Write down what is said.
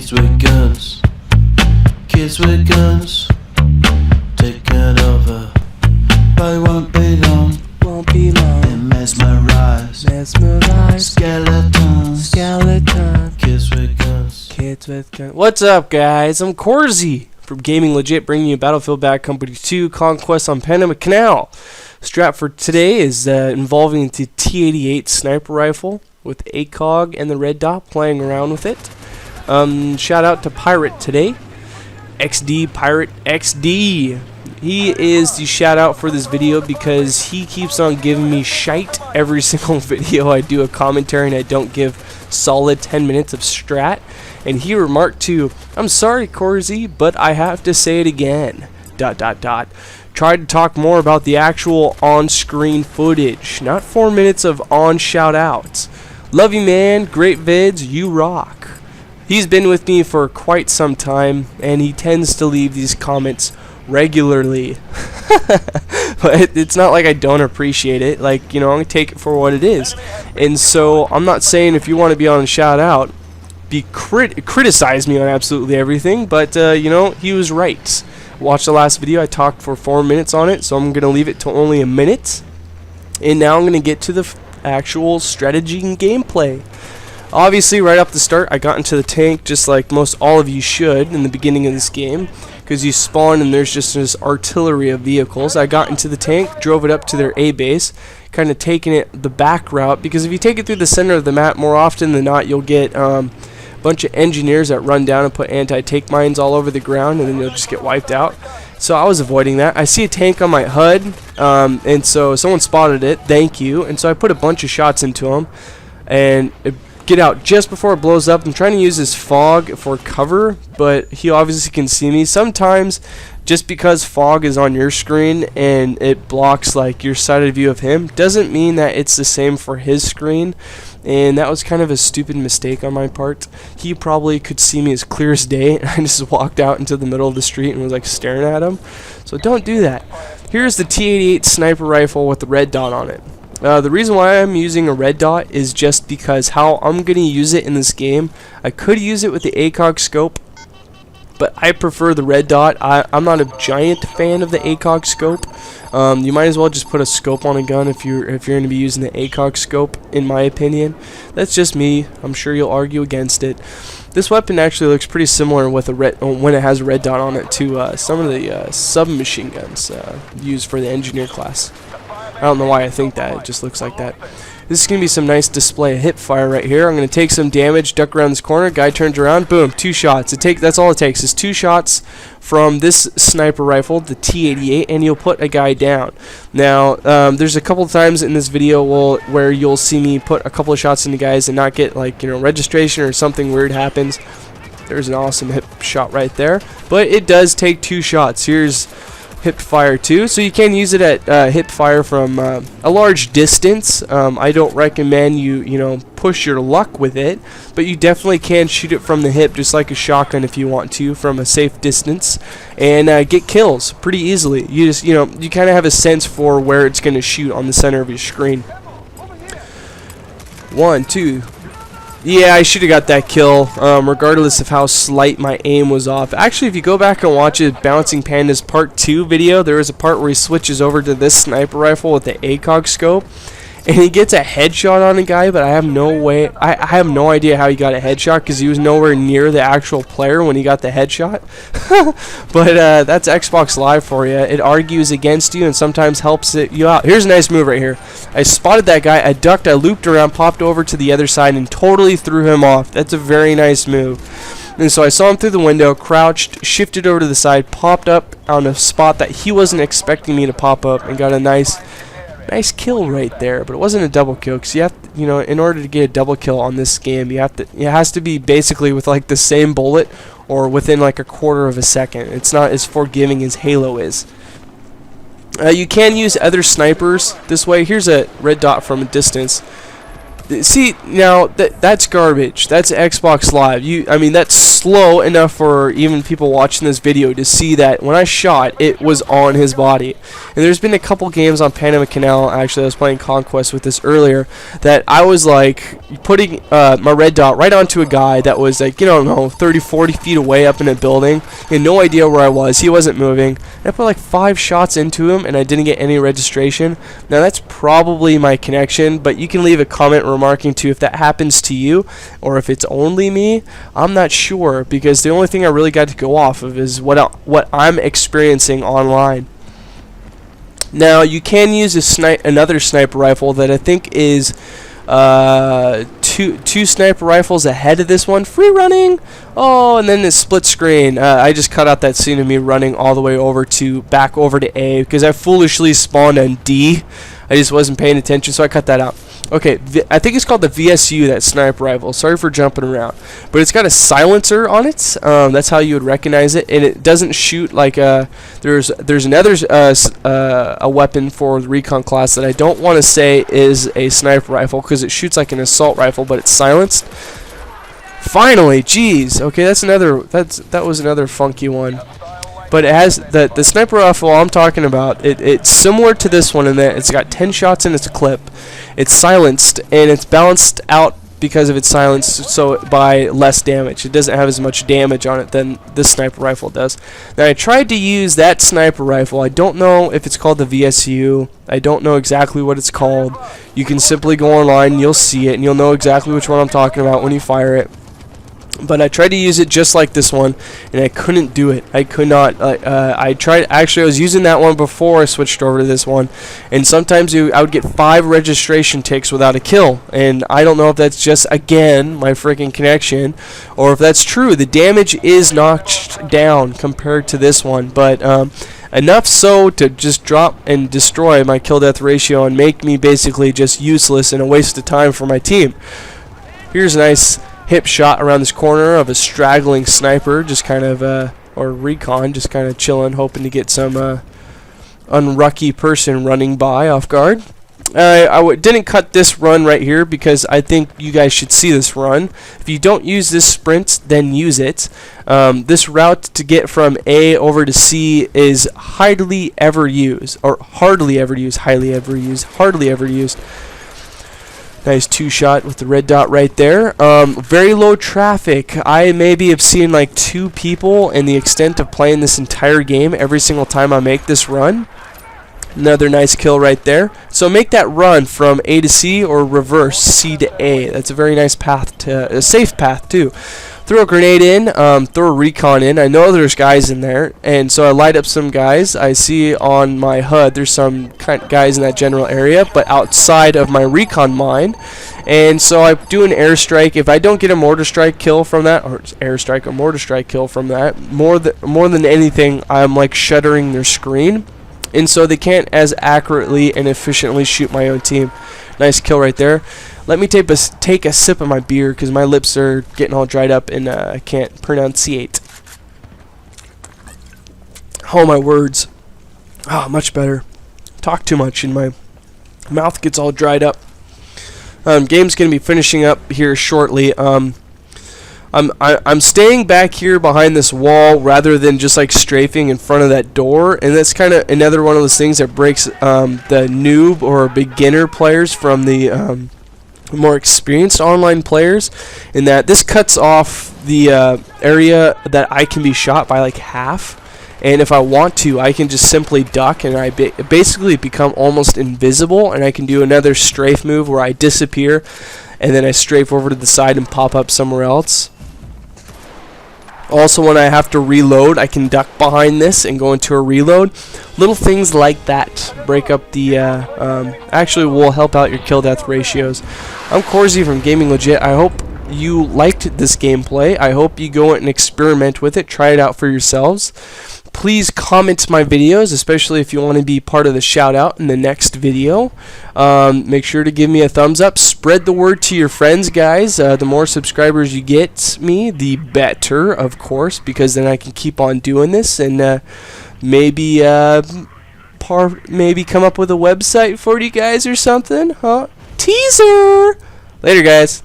Kids with guns, kids with guns, taking over, but it won't be long, and mesmerize, skeletons, kids with guns. What's up, guys? I'm Corzy from GAmingLegit, bringing you Battlefield Bad Company 2 Conquest on Panama Canal. Strap for today is involving the T-88 sniper rifle with ACOG and the red dot, playing around with it. Shout out to Pirate today, XD Pirate XD. He is the shout out for this video because he keeps on giving me shite every single video I do a commentary and I don't give solid 10 minutes of strat. And he remarked to, "I'm sorry, Corzy, but I have to say it again. ... Tried to talk more about the actual on-screen footage, not 4 minutes of on shout-outs. Love you, man. Great vids. You rock." He's been with me for quite some time, and he tends to leave these comments regularly. But it's not like I don't appreciate it. Like, you know, I'm going to take it for what it is. And so I'm not saying if you want to be on a shout-out, criticize me on absolutely everything, but, you know, he was right. Watch the last video. I talked for 4 minutes on it, so I'm going to leave it to only a minute. And now I'm going to get to the actual strategy and gameplay. Obviously, right off the start, I got into the tank just like most all of you should in the beginning of this game, because you spawn and there's just this artillery of vehicles. I got into the tank, drove it up to their A base, kind of taking it the back route, because if you take it through the center of the map, more often than not, you'll get bunch of engineers that run down and put anti-tank mines all over the ground, and then you'll just get wiped out. So I was avoiding that. I see a tank on my HUD, and so someone spotted it. Thank you. And so I put a bunch of shots into him, and get out just before it blows up. I'm trying to use his fog for cover, but he obviously can see me. Sometimes, just because fog is on your screen and it blocks like your side of view of him, doesn't mean that it's the same for his screen. And that was kind of a stupid mistake on my part. He probably could see me as clear as day, and I just walked out into the middle of the street and was like staring at him. So don't do that. Here's the T-88 sniper rifle with the red dot on it. The reason why I'm using a red dot is just because how I'm going to use it in this game. I could use it with the ACOG scope, but I prefer the red dot. I'm not a giant fan of the ACOG scope. You might as well just put a scope on a gun if you're going to be using the ACOG scope, in my opinion. That's just me. I'm sure you'll argue against it. This weapon actually looks pretty similar with a when it has a red dot on it to some of the submachine guns used for the engineer class. I don't know why I think that. It just looks like that. This is going to be some nice display of hip fire right here. I'm going to take some damage, duck around this corner, guy turns around, boom, 2 shots. That's all it takes is 2 shots from this sniper rifle, the T-88, and you'll put a guy down. Now, there's a couple of times in this video where you'll see me put a couple of shots into guys and not get, like, you know, registration or something weird happens. There's an awesome hip shot right there. But it does take 2 shots. Here's hip fire too, so you can use it at hip fire from a large distance. I don't recommend you know, push your luck with it, but you definitely can shoot it from the hip just like a shotgun if you want to, from a safe distance, and get kills pretty easily. You just, you know, you kind of have a sense for where it's going to shoot on the center of your screen. 1, 2. Yeah, I should have got that kill, regardless of how slight my aim was off. Actually, if you go back and watch it, Bouncing Panda's Part 2 video, there is a part where he switches over to this sniper rifle with the ACOG scope, and he gets a headshot on a guy, but I have no idea how he got a headshot, because he was nowhere near the actual player when he got the headshot. But that's Xbox Live for you. It argues against you and sometimes helps you out. Here's a nice move right here. I spotted that guy, I ducked, I looped around, popped over to the other side, and totally threw him off. That's a very nice move. And so I saw him through the window, crouched, shifted over to the side, popped up on a spot that he wasn't expecting me to pop up, and got a nice kill right there. But it wasn't a double kill, because you have to, you know, in order to get a double kill on this game, it has to be basically with like the same bullet or within like a quarter of a second. It's not as forgiving as Halo is. You can use other snipers this way. Here's a red dot from a distance. See, now that's garbage. That's Xbox Live. I mean, that's slow enough for even people watching this video to see that when I shot, it was on his body. And there's been a couple games on Panama Canal. Actually, I was playing Conquest with this earlier, that I was like putting my red dot right onto a guy that was like, 30, 40 feet away up in a building. He had no idea where I was. He wasn't moving. And I put like 5 shots into him, and I didn't get any registration. Now that's probably my connection, but you can leave a comment remarking to if that happens to you or if it's only me. I'm not sure, because the only thing I really got to go off of is what I'm experiencing online. Now you can use another sniper rifle that I think is two sniper rifles ahead of this one. Free running. Oh, and then the split screen. I just cut out that scene of me running all the way back over to A because I foolishly spawned on D. I just wasn't paying attention, so I cut that out. Okay, I think it's called the VSU, that sniper rifle. Sorry for jumping around. But it's got a silencer on it. That's how you would recognize it. And it doesn't shoot like there's another a weapon for the Recon class that I don't want to say is a sniper rifle because it shoots like an assault rifle, but it's silenced. Finally, jeez. Okay, that was another funky one. But it has the sniper rifle I'm talking about. It's similar to this one in that it's got 10 shots in its clip. It's silenced and it's balanced out because of its silence, so by less damage. It doesn't have as much damage on it than this sniper rifle does. Now I tried to use that sniper rifle. I don't know if it's called the VSU. I don't know exactly what it's called. You can simply go online and you'll see it and you'll know exactly which one I'm talking about when you fire it. But I tried to use it just like this one, and I couldn't do it. I could not. I tried. Actually, I was using that one before I switched over to this one, and sometimes I would get 5 registration ticks without a kill. And I don't know if that's just, again, my freaking connection, or if that's true. The damage is knocked down compared to this one, but enough so to just drop and destroy my kill-death ratio and make me basically just useless and a waste of time for my team. Here's a nice hip shot around this corner of a straggling sniper, just kind of, or Recon, just kind of chilling, hoping to get some unlucky person running by off guard. I didn't cut this run right here because I think you guys should see this run. If you don't use this sprint, then use it. This route to get from A over to C is hardly ever used, or hardly ever used, highly ever used, hardly ever used. Nice 2-shot with the red dot right there. Very low traffic. I maybe have seen like 2 people in the extent of playing this entire game every single time I make this run. Another nice kill right there. So make that run from A to C or reverse C to A. That's a very nice path, a safe path too. Throw a grenade in, throw a Recon in. I know there's guys in there, and so I light up some guys. I see on my HUD there's some guys in that general area, but outside of my Recon mine. And so I do an airstrike. If I don't get a mortar strike kill from that, or airstrike or mortar strike kill from that, more than anything, I'm like shuttering their screen, and so they can't as accurately and efficiently shoot my own team. Nice kill right there. Let me take a sip of my beer because my lips are getting all dried up and I can't pronunciate. Oh, my words. Oh, much better. Talk too much and my mouth gets all dried up. Game's going to be finishing up here shortly. I'm staying back here behind this wall rather than just like strafing in front of that door, and that's kind of another one of those things that breaks the noob or beginner players from the more experienced online players, in that this cuts off the area that I can be shot by like half. And if I want to, I can just simply duck and I basically become almost invisible, and I can do another strafe move where I disappear and then I strafe over to the side and pop up somewhere else. Also, when I have to reload, I can duck behind this and go into a reload. Little things like that break up the, actually will help out your kill-death ratios. I'm Corzy from GAmingLegit. I hope you liked this gameplay. I hope you go and experiment with it. Try it out for yourselves. Please comment my videos, especially if you want to be part of the shout out in the next video. Make sure to give me a thumbs up. Spread the word to your friends, guys. The more subscribers you get me, the better, of course, because then I can keep on doing this and maybe come up with a website for you guys or something, huh? Teaser! Later, guys.